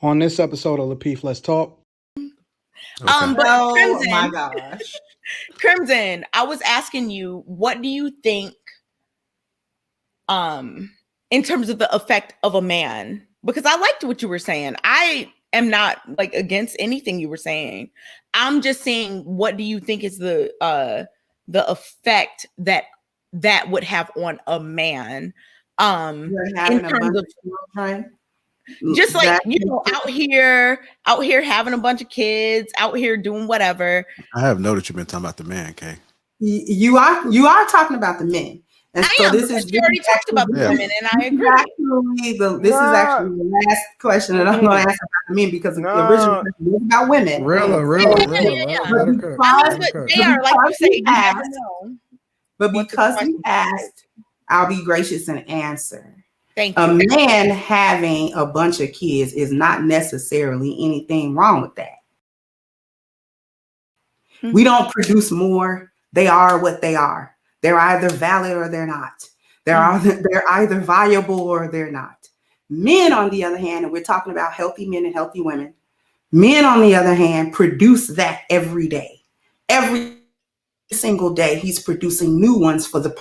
on this episode of Lapeef Let's Talk. Okay. But Oh Crimson, my gosh. Crimson, I was asking you, what do you think in terms of the effect of a man? Because I liked what you were saying. I am not like against anything you were saying. I'm just saying, what do you think is the effect that would have on a man? In terms of children, just like, you know, out here having a bunch of kids, out here doing whatever. I have noticed you've been talking about the man, Kay. You are talking about the men. And so this is you already talked about the women, and I agree. This is actually the last question that I'm going to ask about the men, because the original question was about women. They are, like you say, you never know. But because you asked, I'll be gracious and answer. Thank you. A man having a bunch of kids is not necessarily anything wrong with that. Mm-hmm. We don't produce more. They are what they are. They're either valid or they're not. They're either viable or they're not. Men, on the other hand, and we're talking about healthy men and healthy women, men, on the other hand, produce that every day. Every single day, he's producing new ones for the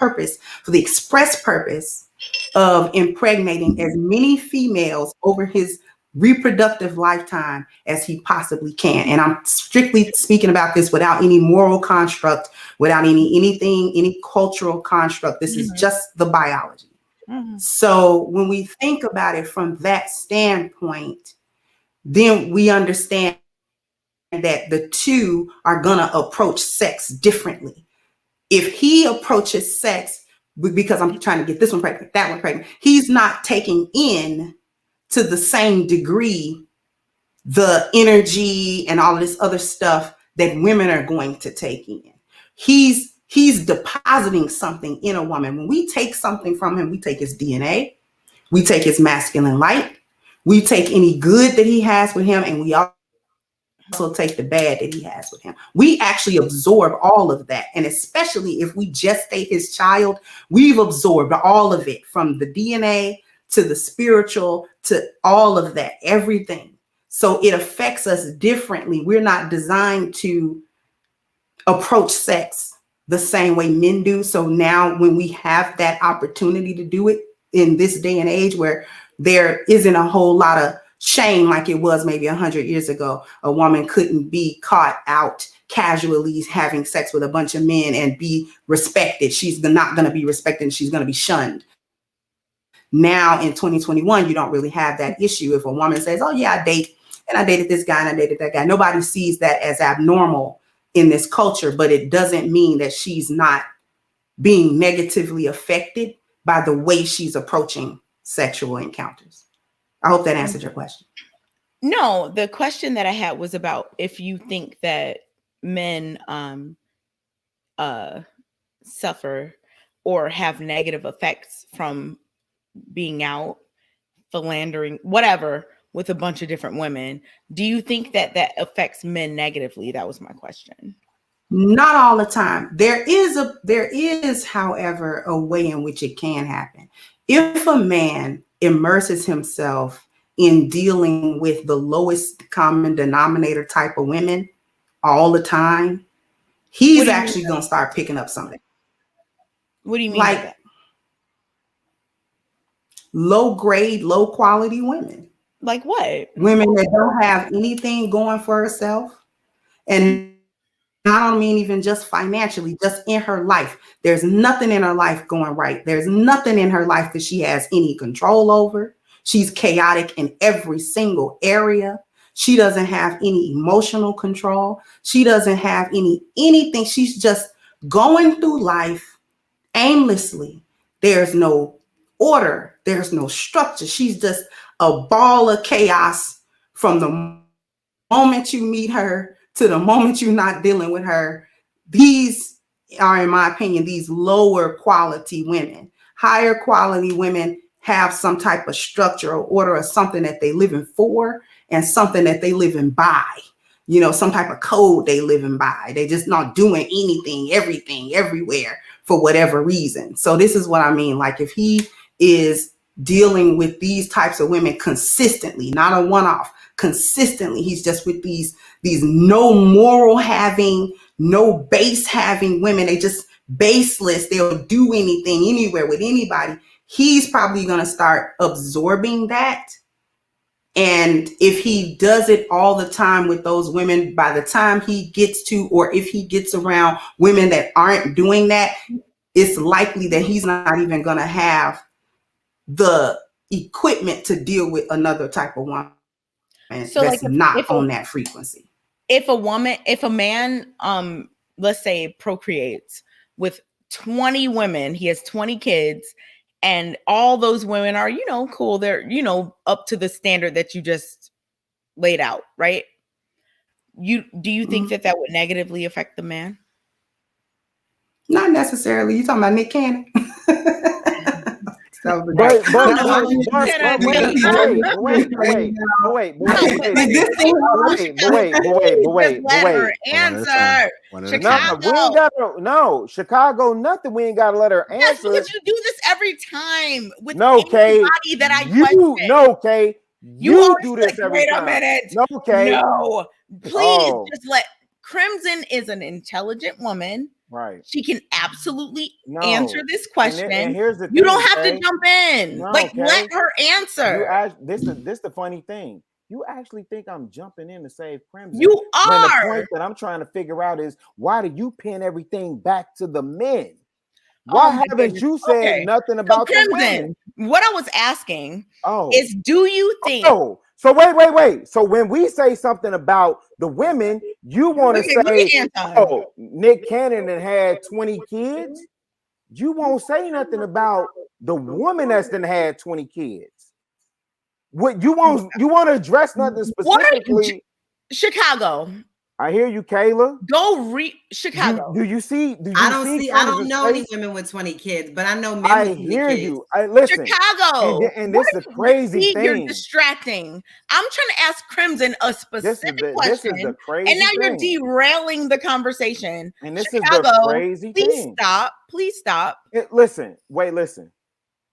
express purpose of impregnating as many females over his reproductive lifetime as he possibly can. And I'm strictly speaking about this without any moral construct, without any cultural construct. This is just the biology. So when we think about it from that standpoint, then we understand that the two are going to approach sex differently. If he approaches sex, because I'm trying to get this one pregnant, that one pregnant, he's not taking in to the same degree the energy and all of this other stuff that women are going to take in. He's depositing something in a woman. When we take something from him, we take his DNA, we take his masculine light, we take any good that he has with him, and we also take the bad that he has with him. We actually absorb all of that. And especially if we gestate his child, we've absorbed all of it, from the DNA to the spiritual, to all of that, everything. So it affects us differently. We're not designed to approach sex the same way men do. So now when we have that opportunity to do it in this day and age where there isn't a whole lot of shame like it was maybe 100 years ago, a woman couldn't be caught out casually having sex with a bunch of men and be respected. She's not going to be respected. She's going to be shunned. Now in 2021, you don't really have that issue. If a woman says, oh yeah, I dated this guy and I dated that guy, nobody sees that as abnormal in this culture, but it doesn't mean that she's not being negatively affected by the way she's approaching sexual encounters. I hope that answered your question. No, the question that I had was about if you think that men suffer or have negative effects from being out, philandering, whatever, with a bunch of different women. Do you think that affects men negatively? That was my question. Not all the time. There is, however, a way in which it can happen. If a man immerses himself in dealing with the lowest common denominator type of women all the time, he's actually going to start picking up something. What do you mean? Like low grade, low quality women. Like what? Women that don't have anything going for herself. And I don't mean even just financially, just in her life. There's nothing in her life going right. There's nothing in her life that she has any control over. She's chaotic in every single area. She doesn't have any emotional control. She doesn't have anything. She's just going through life aimlessly. There's no order. There's no structure. She's just a ball of chaos from the moment you meet her to the moment you're not dealing with her. These are, in my opinion, these lower quality women. Higher quality women have some type of structure or order or something that they live in for and something that they live in by. You know, some type of code they live in by. They just not doing anything, everything, everywhere for whatever reason. So this is what I mean. Like if he is dealing with these types of women consistently, not a one-off, consistently. He's just with these no moral having, no base having women. They just baseless. They'll do anything, anywhere, with anybody. He's probably going to start absorbing that. And if he does it all the time with those women, by the time he gets to, or if he gets around women that aren't doing that, it's likely that he's not even going to have the equipment to deal with another type of woman So that's not on that frequency. If a man, let's say procreates with 20 women, he has 20 kids, and all those women are, cool. They're, up to the standard that you just laid out, right? Do you think that would negatively affect the man? Not necessarily. You talking about Nick Cannon? Wait. No, Chicago, nothing. We ain't got to let her answer. Yes, because you do this every time with anybody that I question. No, Kay. You do this every Wait time. a minute. No, Kay. No, please just let. Crimson is an intelligent woman. Right. She can absolutely answer this question. And here's the thing, you don't have to jump in. Let her answer. This is the funny thing. You actually think I'm jumping in to save Crimson? You are. When the point that I'm trying to figure out is, why do you pin everything back to the men? Why haven't you said nothing about the women? What I was asking is, do you think? So wait. So when we say something about the women, you want to say, Nick Cannon had 20 kids. You won't say nothing about the woman that's then had 20 kids. What you want to address nothing specifically. Chicago. I hear you, Kayla. Go read Chicago. Do you see? I don't know any women with 20 kids, but I know men. I hear you. Listen, Chicago. And this is a crazy thing. You're distracting. I'm trying to ask Crimson a specific question. This is a crazy and now thing. You're derailing the conversation. And this Chicago, is the crazy thing. Please stop. Listen.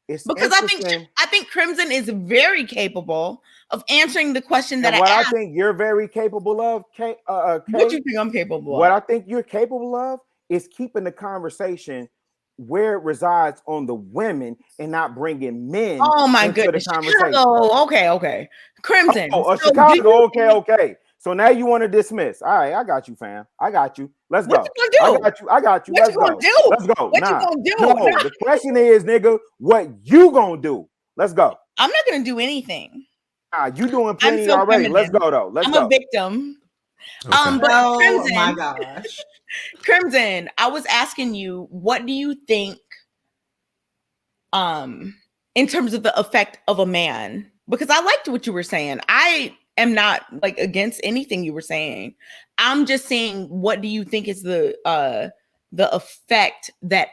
It's because I think Crimson is very capable of answering the question that I asked. think you're very capable of, Kay. What do you think I'm capable of? What I think you're capable of is keeping the conversation where it resides on the women and not bringing men. Oh my goodness, the conversation. Chicago. Okay. Crimson. Chicago. Okay. So now you want to dismiss. All right, I got you, fam. I got you. Let's go. What you gonna do? I got you. What you gonna do? Let's go. What you gonna do? No, the question is, nigga, what you gonna do? Let's go. I'm not gonna do anything. You doing plenty already. Feminine. Let's go though. I'm a victim. Okay. But Crimson, oh my gosh. Crimson, I was asking you, what do you think in terms of the effect of a man? Because I liked what you were saying. I am not against anything you were saying. I'm just saying, what do you think is the effect that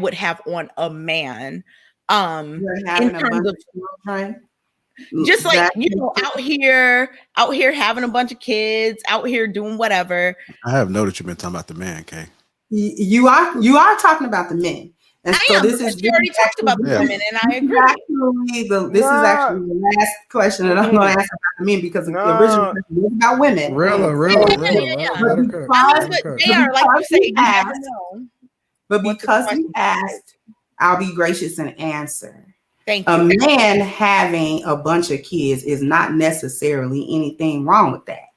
would have on a man? In terms of just out here having a bunch of kids, out here doing whatever. I have noted you've been talking about the man, Kay. You are talking about the men. And you already talked about the women, and I agree. This is actually the last question that I'm going to ask about the men, because the original question was about women. But because you asked, I'll be gracious and answer. Thank you. A man having a bunch of kids is not necessarily anything wrong with that.